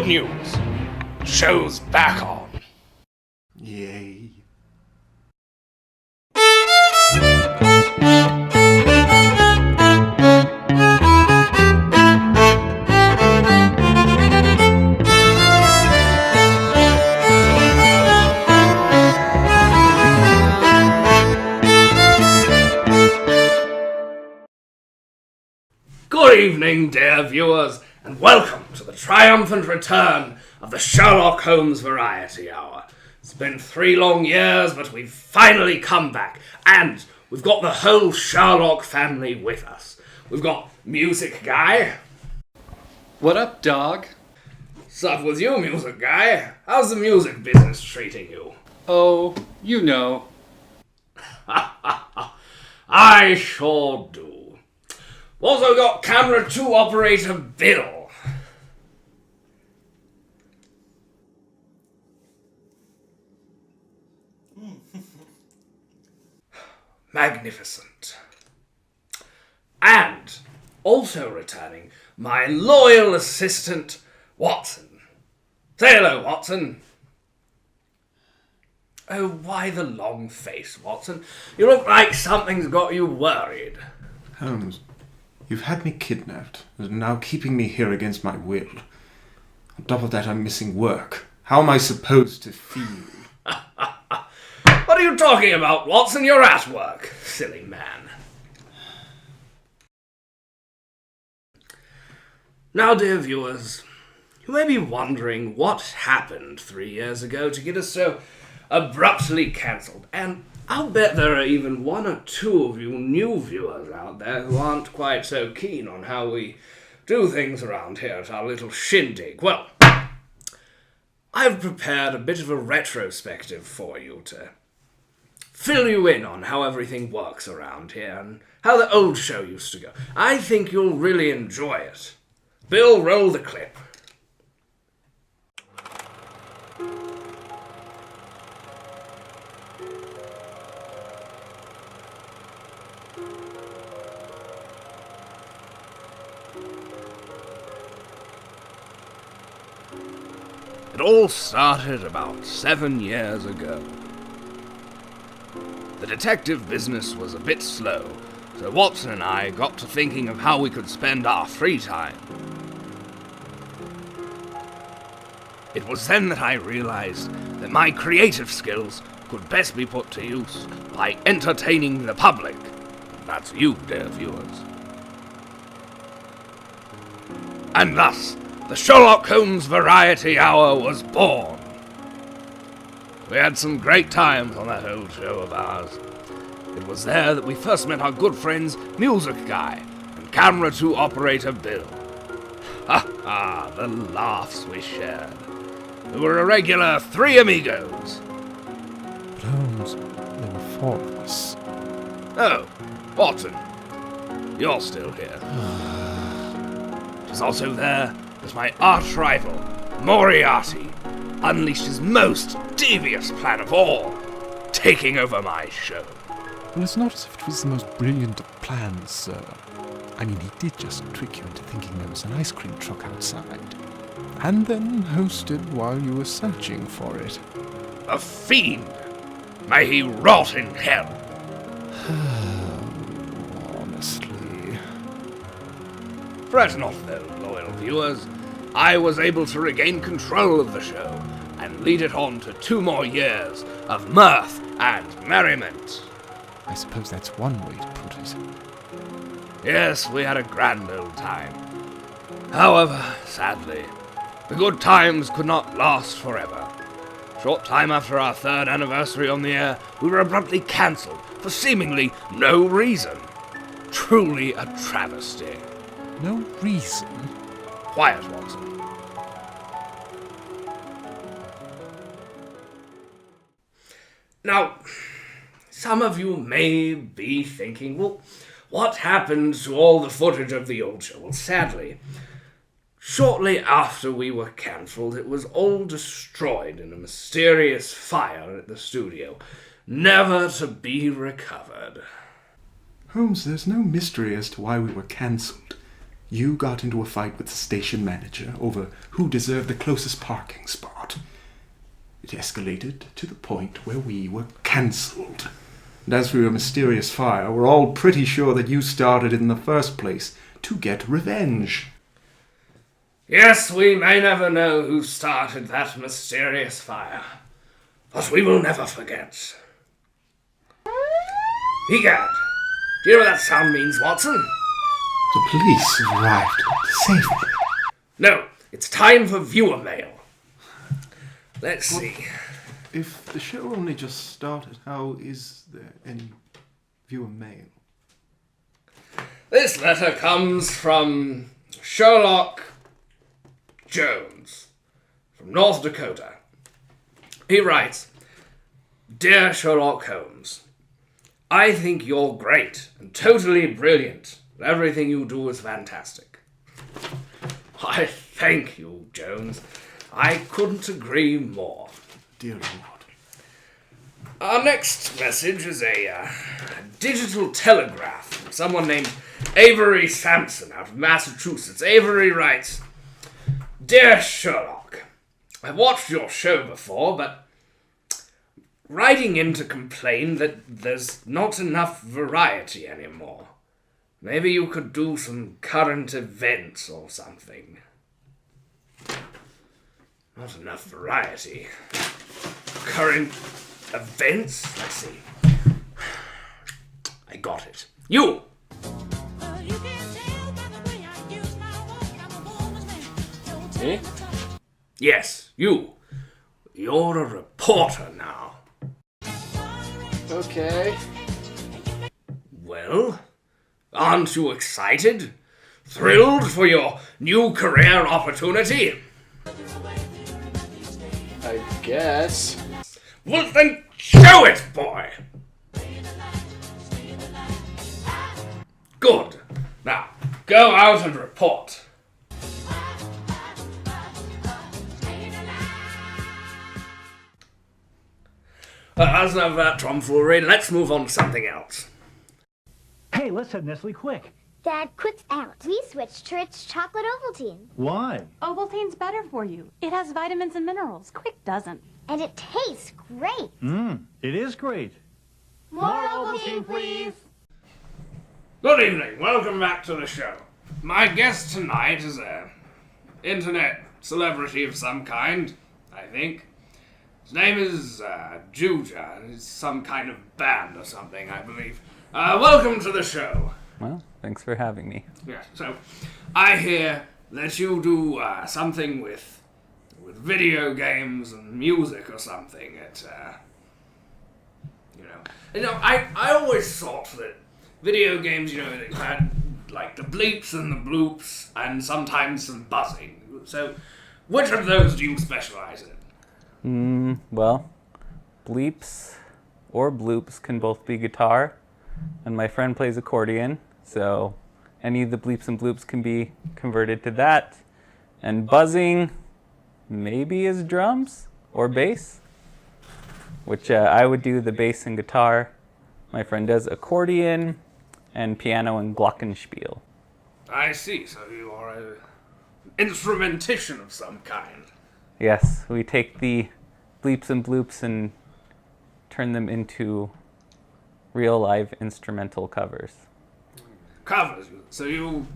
Good news. Show's back on. Yay. Good evening, dear viewers, and welcome to the triumphant return of the Sherlock Holmes Variety Hour. It's been 3 long years, but we've finally come back, and we've got the whole Sherlock family with us. We've got Music Guy. What up, dog? What's up with you, Music Guy? How's the music business treating you? Oh, you know. I sure do. We've also got Camera 2 operator Bill. Magnificent. And also returning, my loyal assistant, Watson. Say hello, Watson. Oh, why the long face, Watson? You look like something's got you worried. Holmes, you've had me kidnapped, and are now keeping me here against my will. On top of that, I'm missing work. How am I supposed to feel? What are you talking about, Watson? You're at work, silly man. Now, dear viewers, you may be wondering what happened 3 years ago to get us so abruptly cancelled, and I'll bet there are even 1 or 2 of you new viewers out there who aren't quite so keen on how we do things around here at our little shindig. Well, I've prepared a bit of a retrospective for you to fill you in on how everything works around here and how the old show used to go. I think you'll really enjoy it. Bill, roll the clip. It all started about 7 years ago. The detective business was a bit slow, so Watson and I got to thinking of how we could spend our free time. It was then that I realized that my creative skills could best be put to use by entertaining the public. That's you, dear viewers. And thus, the Sherlock Holmes Variety Hour was born. We had some great times on that old show of ours. It was there that we first met our good friends Music Guy and Camera 2 operator Bill. Ha ha, the laughs we shared. We were a regular 3 amigos. But Holmes, there were 4 of us. Oh, Watson, you're still here. It was also there as my arch rival, Moriarty, unleashed his most devious plan of all, taking over my show. Well, it's not as if it was the most brilliant of plans, sir. I mean, he did just trick you into thinking there was an ice cream truck outside. And then hosted while you were searching for it. A fiend! May he rot in hell! Honestly. Fret not, though, loyal viewers. I was able to regain control of the show and lead it on to 2 more years of mirth and merriment. I suppose that's one way to put it. Yes, we had a grand old time. However, sadly, the good times could not last forever. Short time after our 3rd anniversary on the air, we were abruptly cancelled for seemingly no reason. Truly a travesty. No reason? Quiet, Watson. Now, some of you may be thinking, well, what happened to all the footage of the old show? Well, sadly, shortly after we were cancelled, it was all destroyed in a mysterious fire at the studio, never to be recovered. Holmes, there's no mystery as to why we were cancelled. You got into a fight with the station manager over who deserved the closest parking spot. It escalated to the point where we were cancelled. And as for your mysterious fire, we're all pretty sure that you started it in the first place to get revenge. Yes, we may never know who started that mysterious fire, but we will never forget. Egad, do you know what that sound means, Watson? The police have arrived to save me. No, it's time for viewer mail. Let's see. If the show only just started, how is there any viewer mail? This letter comes from Sherlock Jones from North Dakota. He writes, Dear Sherlock Holmes, I think you're great and totally brilliant. Everything you do is fantastic. Why, thank you, Jones. I couldn't agree more. Dear Lord. Our next message is a digital telegraph from someone named Avery Sampson out of Massachusetts. Avery writes, Dear Sherlock, I've watched your show before, but writing in to complain that there's not enough variety anymore. Maybe you could do some current events or something. Not enough variety. Current events? Let's see. I got it. You! Me? Yes, you. You're a reporter now. Okay. Well, aren't you excited? Thrilled for your new career opportunity? I guess. Well, then show it, boy! Good. Now, go out and report. That's enough of that tomfoolery. Let's move on to something else. Hey, let's have Nestle Quick. Dad, Quick's out. We switched to its chocolate Ovaltine. Why? Ovaltine's better for you. It has vitamins and minerals. Quick doesn't. And it tastes great. It is great. More Ovaltine, please. Good evening. Welcome back to the show. My guest tonight is a internet celebrity of some kind, I think. His name is Juja. It's some kind of band or something, I believe. Welcome to the show. Well, thanks for having me. Yeah, so I hear that you do something with video games and music or something. I always thought that video games, they had like the bleeps and the bloops and sometimes some buzzing. So, which of those do you specialize in? Well, bleeps or bloops can both be guitar, and my friend plays accordion, so any of the bleeps and bloops can be converted to that. And buzzing maybe is drums or bass, which I would do the bass and guitar. My friend does accordion and piano and glockenspiel. I see, so you are an instrumentician of some kind. Yes, we take the bleeps and bloops and turn them into real live instrumental covers. Covers. So you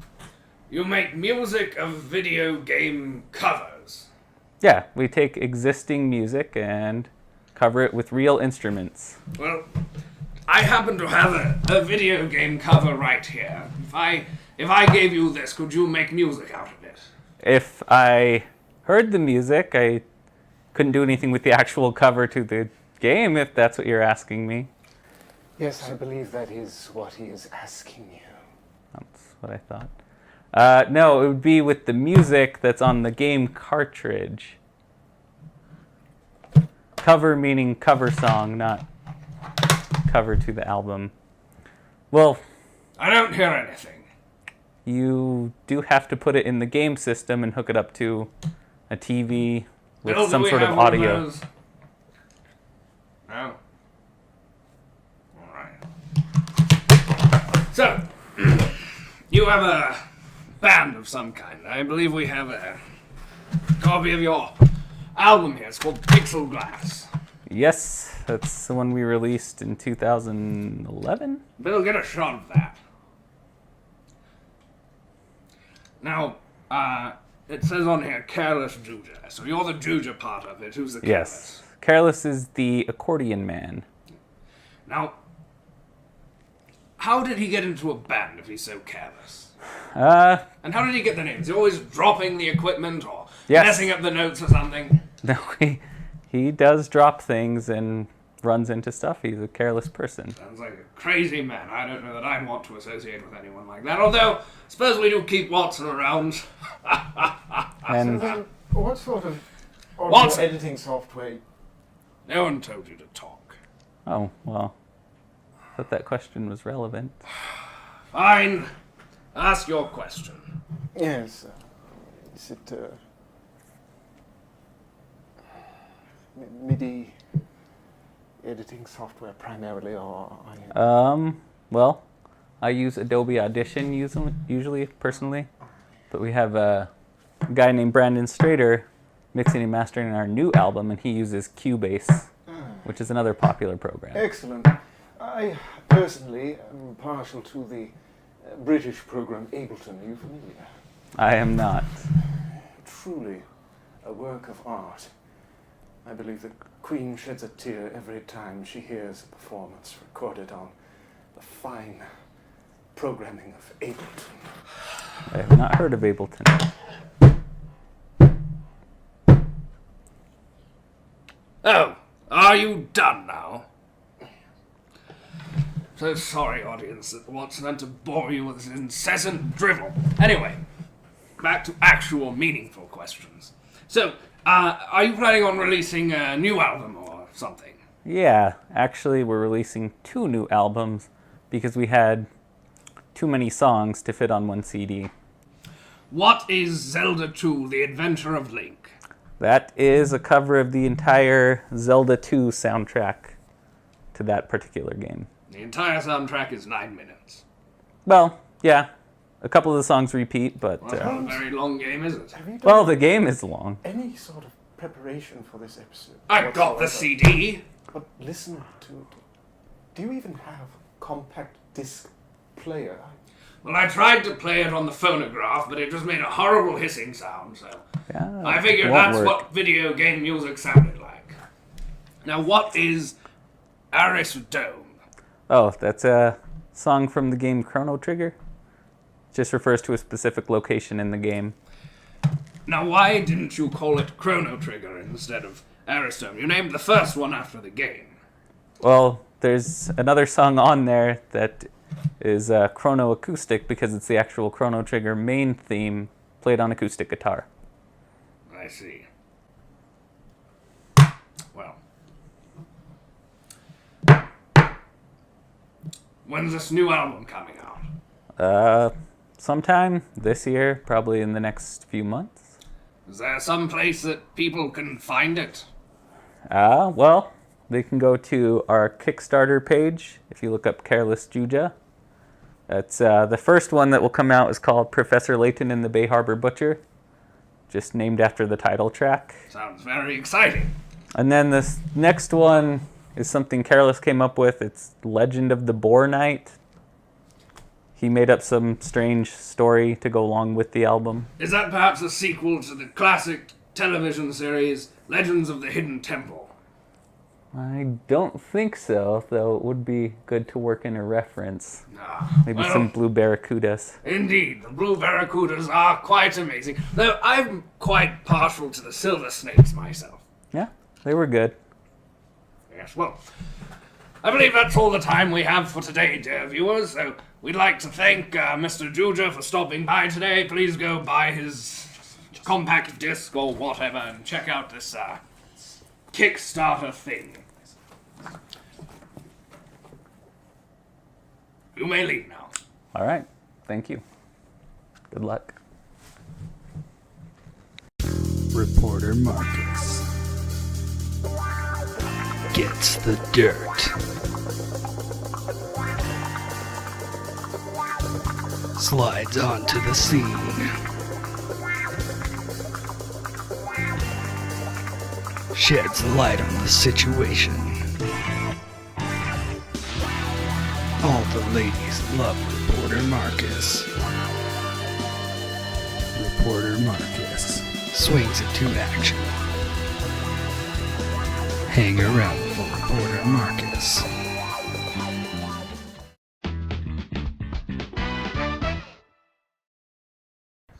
make music of video game covers. Yeah, we take existing music and cover it with real instruments. Well, I happen to have a video game cover right here. If I gave you this, could you make music out of it? If I heard the music, I couldn't do anything with the actual cover to the game, if that's what you're asking me. Yes, I believe that is what he is asking you. That's what I thought. No, it would be with the music that's on the game cartridge. Cover meaning cover song, not cover to the album. Well, I don't hear anything. you do have to put it in the game system and hook it up to a TV with Bill, some do we sort of have one audio. those? No. Alright. So, you have a band of some kind. I believe we have a copy of your album here. It's called Pixel Glass. Yes, that's the one we released in 2011. Bill, get a shot of that. Now, it says on here, Careless Juja. So you're the Juja part of it. Who's the Careless? Yes. Careless is the accordion man. Now, how did he get into a band if he's so careless? And how did he get the names? Is he always dropping the equipment or Yes. messing up the notes or something? No, he does drop things and runs into stuff. He's a careless person. Sounds like a crazy man. I don't know that I'd want to associate with anyone like that. Although, I suppose we do keep Watson around. And What sort of Watson! editing software? No one told you to talk. oh, well, I thought that question was relevant. Fine. Ask your question. Yes. Is it MIDI editing software primarily, or are you... Well, I use Adobe Audition usually personally, but we have a guy named Brandon Strader mixing and mastering our new album, and he uses Cubase, which is another popular program. Excellent. I personally am partial to the British program Ableton. Are you familiar? I am not. Truly a work of art. I believe the Queen sheds a tear every time she hears a performance recorded on the fine programming of Ableton. I have not heard of Ableton. Oh, are you done now? So sorry, audience, that Watson had to bore you with this incessant drivel. Anyway, back to actual meaningful questions. So, are you planning on releasing a new album or something? Yeah, actually we're releasing 2 new albums because we had too many songs to fit on one CD. What is Zelda 2, The Adventure of Link? That is a cover of the entire Zelda 2 soundtrack to that particular game. The entire soundtrack is 9 minutes. Well, yeah, a couple of the songs repeat, but... Well, that's not a very long game, is it? Have you done well, the game is long. any sort of preparation for this episode? I've got the whatsoever? CD. But listen to it. Do you even have a compact disc player? Well, I tried to play it on the phonograph, but it just made a horrible hissing sound, so... Yeah, I figured won't that's work. what video game music sounded like. Now, what is Aris Dome? Oh, that's a song from the game Chrono Trigger. It just refers to a specific location in the game. Now, why didn't you call it Chrono Trigger instead of Aris Dome? You named the first one after the game. Well, there's another song on there that is Chrono Acoustic because it's the actual Chrono Trigger main theme played on acoustic guitar. I see. Well. When's this new album coming out? Sometime this year, probably in the next few months. Is there some place that people can find it? Well, they can go to our Kickstarter page if you look up Careless Juja. That's the first one that will come out is called Professor Layton and the Bay Harbor Butcher, just named after the title track. Sounds very exciting. And then this next one is something Careless came up with. It's Legend of the Boar Knight. He made up some strange story to go along with the album. Is that perhaps a sequel to the classic television series Legends of the Hidden Temple? I don't think so, though it would be good to work in a reference. Maybe well, some blue barracudas. Indeed, the blue barracudas are quite amazing. Though I'm quite partial to the silver snakes myself. Yeah, they were good. Yes, well, I believe that's all the time we have for today, dear viewers. So we'd like to thank Mr. Juja for stopping by today. Please go buy his compact disc or whatever and check out this Kickstarter thing. You may leave now. All right, thank you. Good luck. Reporter Markus gets the dirt. slides onto the scene. Sheds light on the situation. All the ladies love Reporter Markus. Reporter Markus swings into action. Hang around for Reporter Markus.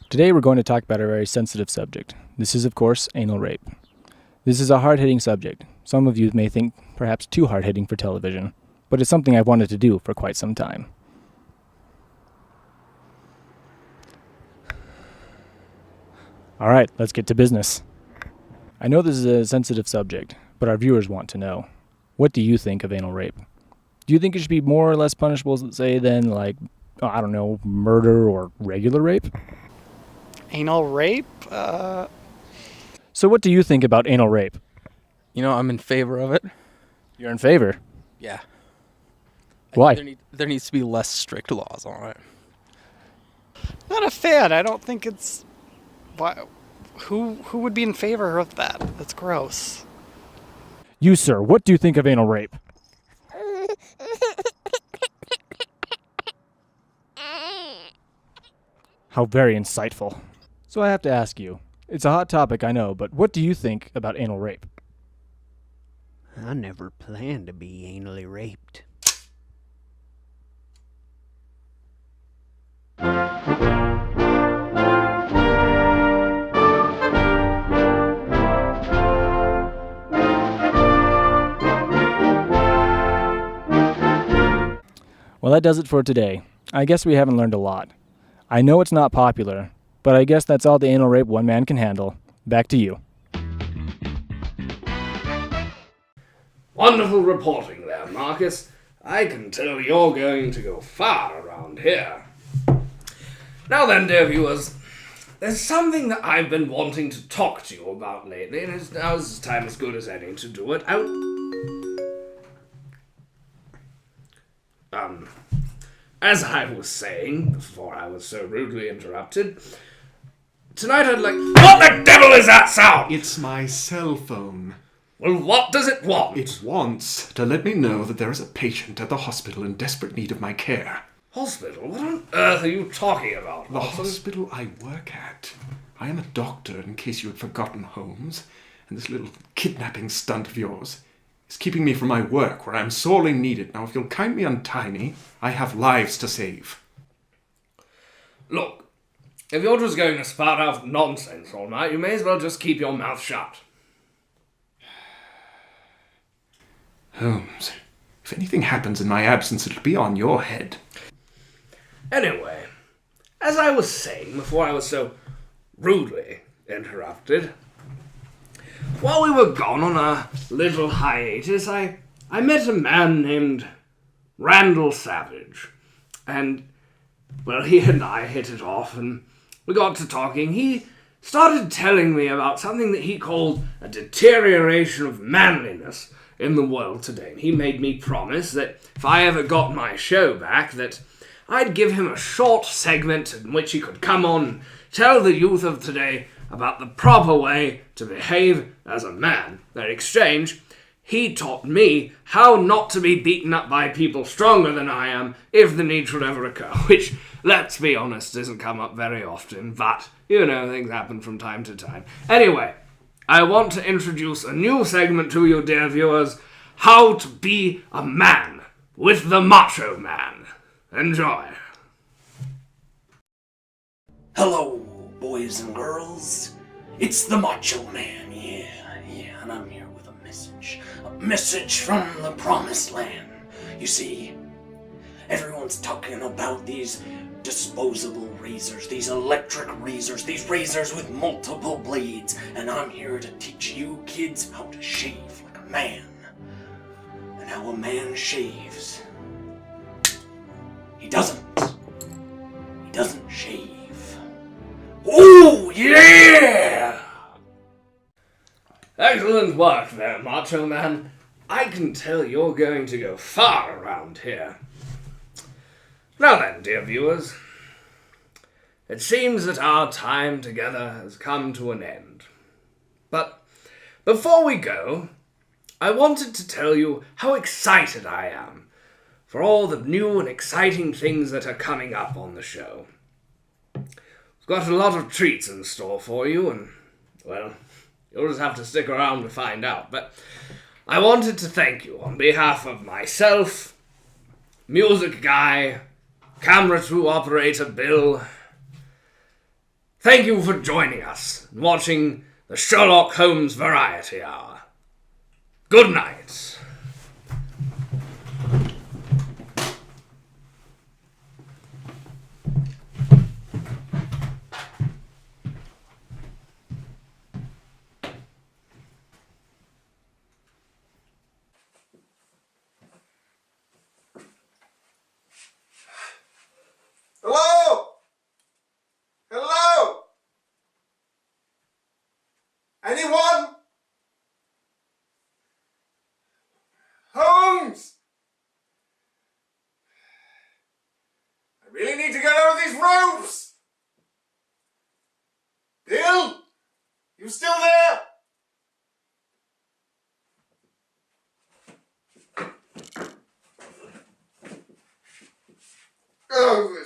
Today we're going to talk about a very sensitive subject. This is, of course, anal rape. This is a hard-hitting subject. Some of you may think perhaps too hard-hitting for television, but it's something I've wanted to do for quite some time. All right, let's get to business. I know this is a sensitive subject, but our viewers want to know. What do you think of anal rape? Do you think it should be more or less punishable, say, than, like, I don't know, murder or regular rape? Anal rape? So what do you think about anal rape? You know, I'm in favor of it. You're in favor? Yeah. Why? There needs to be less strict laws on it. Not a fan. I don't think it's... Why? Who would be in favor of that? That's gross. You, sir, what do you think of anal rape? How very insightful. So I have to ask you, it's a hot topic, I know, but what do you think about anal rape? I never planned to be anally raped. Well, that does it for today. I guess we haven't learned a lot. I know it's not popular, but I guess that's all the anal rape one man can handle. Back to you. Wonderful reporting there, Markus. I can tell you're going to go far around here. Now then, dear viewers, there's something that I've been wanting to talk to you about lately, and now's time as good as any to do it. As I was saying, before I was so rudely interrupted, tonight I'd like... What the devil is that sound? It's my cell phone. Well, what does it want? It wants to let me know that there is a patient at the hospital in desperate need of my care. Hospital? What on earth are you talking about, The Watson? hospital I work at. I am a doctor, in case you had forgotten, Holmes, and this little kidnapping stunt of yours is keeping me from my work, where I'm sorely needed. Now, if you'll kindly untie me, I have lives to save. Look, if you're just going to spout out nonsense all night, you may as well just keep your mouth shut. Holmes, if anything happens in my absence, it'll be on your head. Anyway, as I was saying before I was so rudely interrupted, while we were gone on a little hiatus, I met a man named Randall Savage, and, well, he and I hit it off, and we got to talking. He started telling me about something that he called a deterioration of manliness in the world today. He made me promise that if I ever got my show back, that I'd give him a short segment in which he could come on and tell the youth of today about the proper way to behave as a man. In exchange, he taught me how not to be beaten up by people stronger than I am if the need should ever occur, which, let's be honest, doesn't come up very often, but, you know, things happen from time to time. Anyway, I want to introduce a new segment to you, dear viewers, How to Be a Man with the Macho Man. Enjoy. Hello, boys and girls. It's the Macho Man, yeah, and I'm here with a message from the Promised Land. You see, everyone's talking about these disposable razors, these electric razors, these razors with multiple blades, and I'm here to teach you kids how to shave like a man. And how a man shaves. He doesn't shave. Ooh, yeah! Excellent work there, Macho Man. I can tell you're going to go far around here. Now then, dear viewers, it seems that our time together has come to an end. But before we go, I wanted to tell you how excited I am for all the new and exciting things that are coming up on the show. We've got a lot of treats in store for you, and, well, you'll just have to stick around to find out. But I wanted to thank you on behalf of myself, music guy, camera crew operator Bill. Thank you for joining us and watching the Sherlock Holmes Variety Hour. Good night. Hello? Hello? Anyone? Holmes? I really need to get out of these ropes! Bill? You still there? Oh,